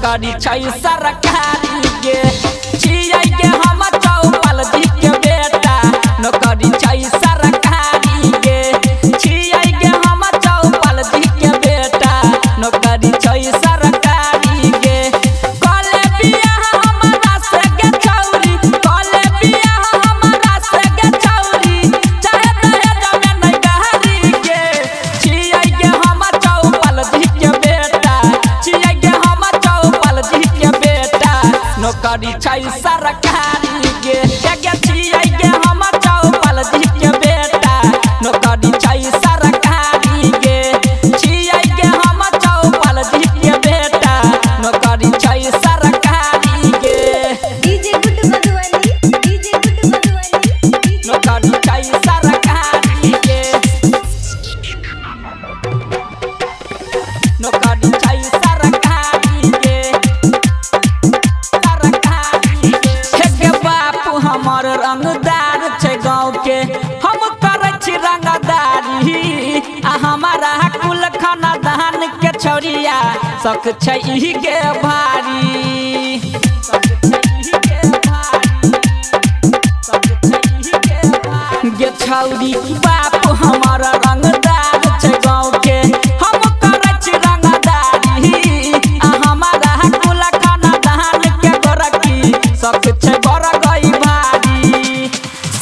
नौकरी छै सरकारी के छियै के हम चौपाल जी के बेटा नौकरी छै सरकारी के छियै के हम चौपाल जी के बेटा नौकरी छै सरकारी के कले बियाह हमरा से के छौरी कले बियाह हमरा से के छौरी चाहे दहेज में नहीं गहरी के छियै के हम चौपाल जी के बेटा छियै के हम चौपाल जी के बेटा नौकरी छै सरकारी के छियै के हम चौपाल जी के बेटा नौकरी छै सरकारी के छियै के हम चौपाल जी के बेटा नौकरी छै सरकारी के डीजे गुड मधुबनी नौकरी छै सरकारी के नौकरी छै सरकारी के हे बापू हमर रंगदार छै गाँव के हम करे छी रंगदारी आ हमारा कुल खानदान के छौरिया शक छै ई के भारी गे छौरी बाप हमर रंगदार छै गाँव के हम करे छी रंगदारी आ हमारा कुल खानदान के गोरकी शक छै बड़ गई भारी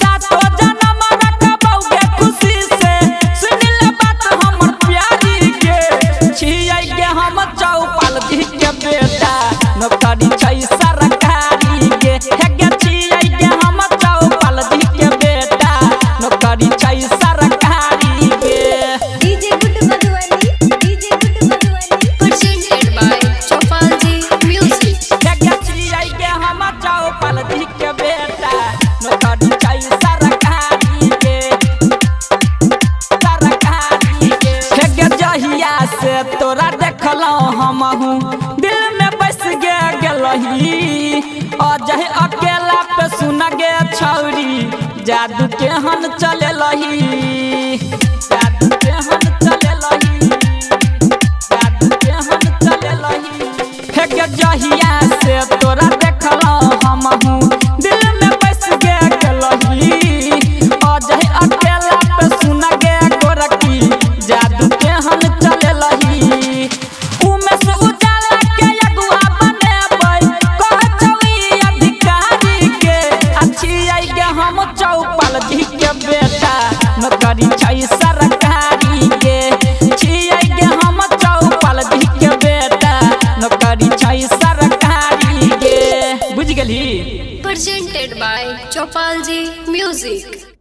सातो जन्म रखबौ के खुशी से सुन ले बात हमर प्यारी के छियै के हम चौपाल जी के बेटा नौकरी छै सरकारी के हे गे छियै के हम चौपाल जी के बेटा नौकरी छै सरकारी के DJ good Madhubani presented by Chopal Ji Music. हे गे छियै के हम चौपाल जी के बेटा नौकरी छै सरकारी के हे गे जहिया से तोरा देखलौ हमहू दिल में बस गेलही अजह अकेला पे सुन गे छौरी जादू केहन चलेलही जादू केहन चलेलही जादू केहन चलेलही हे गे जहिया से तोरा देखलौ हमहू दिल में बस गेलही अजह अकेला पे सुन गे गोरकी जादू केहन चलेलही उमेश उजाला के अगुआ बनेबै कह छौई अधिकारी के छियै के हम चौपाल जी के बेटा नौकरी छै सरकारी के छियै के हम चौपाल जी के बेटा नौकरी छै सरकारी के बुझ गेली Presented by Chopal Ji Music.